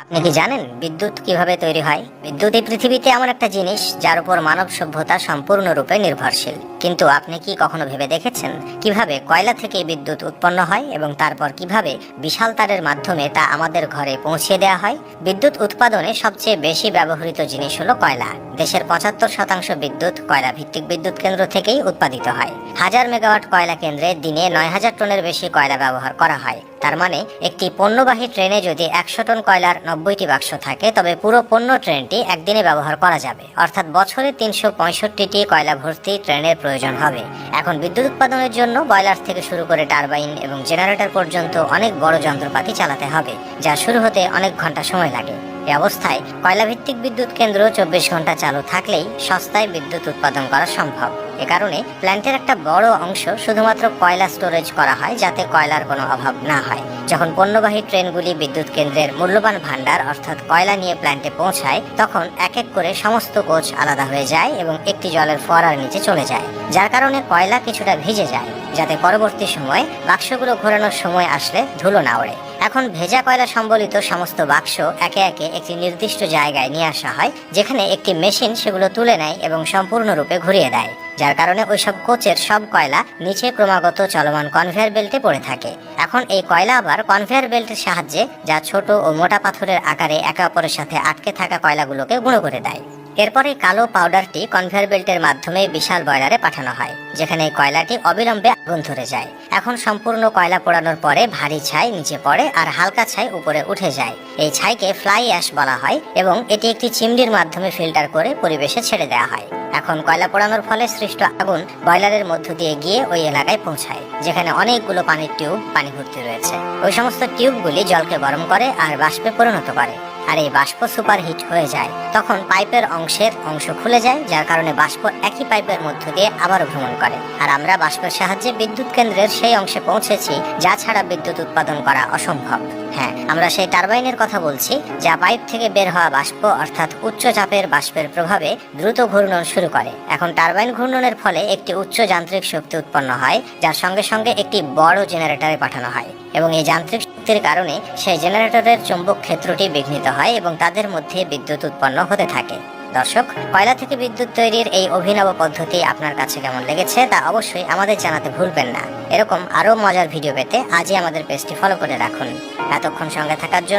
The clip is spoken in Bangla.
আপনি কি জানেন বিদ্যুৎ কিভাবে তৈরি হয়? বিদ্যুৎ এই পৃথিবীতে এমন একটা জিনিস যার উপর মানব সভ্যতা সম্পূর্ণরূপে নির্ভরশীল। কিন্তু আপনি কি কখনো ভেবে দেখেছেন কিভাবে কয়লা থেকে বিদ্যুৎ উৎপন্ন হয় এবং তারপর কিভাবে বিশাল তারের মাধ্যমে তা আমাদের ঘরে পৌঁছে দেওয়া হয়? বিদ্যুৎ উৎপাদনে সবচেয়ে বেশি ব্যবহৃত জিনিস হলো কয়লা। দেশের ৭৫% বিদ্যুৎ কয়লা ভিত্তিক বিদ্যুৎ কেন্দ্র থেকেই উৎপাদিত হয়। ১০০০ মেগাওয়াট কয়লা কেন্দ্রে দিনে ৯,০০০ টনের বেশি কয়লা ব্যবহার করা হয়। তার মানে একটি পণ্যবাহী ট্রেনে যদি ১০০ টন কয়লার ৯০টি বাক্স থাকে, তবে পুরো পণ্য ট্রেনটি একদিনে ব্যবহার করা যাবে। অর্থাৎ বছরে ৩৬৫টি কয়লা ভর্তি ট্রেনের প্রয়োজন হবে। এখন বিদ্যুৎ উৎপাদনের জন্য বয়লার থেকে শুরু করে টারবাইন এবং জেনারেটর পর্যন্ত অনেক বড় যন্ত্রপাতি চালাতে হবে, যা শুরু হতে অনেক ঘন্টা সময় লাগে। এই অবস্থায় কয়লাভিত্তিক বিদ্যুৎ কেন্দ্র ২৪ ঘন্টা চালু থাকলেই সস্তায় বিদ্যুৎ উৎপাদন করা সম্ভব। এ কারণে প্ল্যান্টের একটা বড় অংশ শুধুমাত্র কয়লা স্টোরেজ করা হয়, যাতে কয়লার কোনো অভাব না হয়। যখন পণ্যবাহী ট্রেনগুলি বিদ্যুৎ কেন্দ্রের মূল্যবান ভাণ্ডার অর্থাৎ কয়লা নিয়ে প্ল্যান্টে পৌঁছায়, তখন এক এক করে সমস্ত কোচ আলাদা হয়ে যায় এবং একটি জলের ফোয়ারার নিচে চলে যায়, যার কারণে কয়লা কিছুটা ভিজে যায়, যাতে পরবর্তী সময়ে বাক্সগুলো ঘোরানোর সময় আসলে ধুলো না ওড়ে। এখন ভেজা কয়লা সম্বলিত সমস্ত বাক্স একে একে একটি নির্দিষ্ট জায়গায় নিয়ে আসা হয়, যেখানে একটি মেশিন সেগুলো তুলে নেয় এবং সম্পূর্ণরূপে ঘুরিয়ে দেয়, যার কারণে ওইসব কোচের সব কয়লা নিচে ক্রমাগত চলমান কনভেয়ার বেল্টে পড়ে থাকে। এখন এই কয়লা আবার কনভেয়ার বেল্টের সাহায্যে, যা ছোট ও মোটা পাথরের আকারে একে অপরের সাথে আটকে থাকা কয়লাগুলোকে গুঁড়ো করে দেয়। এরপরে কালো পাউডারটি কনভেয়ার বেল্টের মাধ্যমে বিশাল বয়লারে পাঠানো হয়, যেখানে এই কয়লাটি অবিলম্বে আগুন ধরে যায়। এখন সম্পূর্ণ কয়লা পোড়ানোর পরে ভারী ছাই নিচে পড়ে আর হালকা ছাই উপরে উঠে যায়। এই ছাইকে ফ্লাই অ্যাশ বলা হয় এবং এটি একটি চিমনির মাধ্যমে ফিল্টার করে পরিবেশে ছেড়ে দেওয়া হয়। এখন কয়লা পোড়ানোর ফলে সৃষ্ট আগুন বয়লারের মধ্য দিয়ে গিয়ে ওই এলাকায় পৌঁছায়, যেখানে অনেকগুলো পানির টিউব পানি ভর্তি রয়েছে। ওই সমস্ত টিউবগুলি জলকে গরম করে আর বাষ্পে পরিণত করে, আর এই বাষ্প সুপারহিট হয়ে যায়। তখন পাইপের অংশ খুলে যায়, যার কারণে বাষ্প একই পাইপের মধ্য দিয়ে আবারও ভ্রমণ করে, আর আমরা বাষ্পের সাহায্যে বিদ্যুৎ কেন্দ্রের সেই অংশে পৌঁছেছি যা ছাড়া বিদ্যুৎ উৎপাদন করা অসম্ভব। হ্যাঁ, আমরা সেই টারবাইনের কথা বলছি, যা পাইপ থেকে বের হওয়া বাষ্প অর্থাৎ উচ্চ চাপের বাষ্পের প্রভাবে দ্রুত ঘূর্ণন শুরু করে। এখন টারবাইন ঘূর্ণনের ফলে একটি উচ্চ যান্ত্রিক শক্তি উৎপন্ন হয়, যার সঙ্গে সঙ্গে একটি বড় জেনারেটরে পাঠানো হয়, এবং এই যান্ত্রিক শক্তির কারণে সেই জেনারেটরের চৌম্বক ক্ষেত্রটি বিঘ্নিত হয় এবং তাদের মধ্যে বিদ্যুৎ উৎপন্ন হতে থাকে। দর্শক, কয়লা থেকে বিদ্যুৎ তৈরির এই অভিনব পদ্ধতি আপনার কাছে কেমন লেগেছে তা অবশ্যই আমাদের জানাতে ভুলবেন না। এরকম আরও মজার ভিডিও পেতে আজই আমাদের পেজটি ফলো করে রাখুন। এতক্ষণ সঙ্গে থাকার জন্য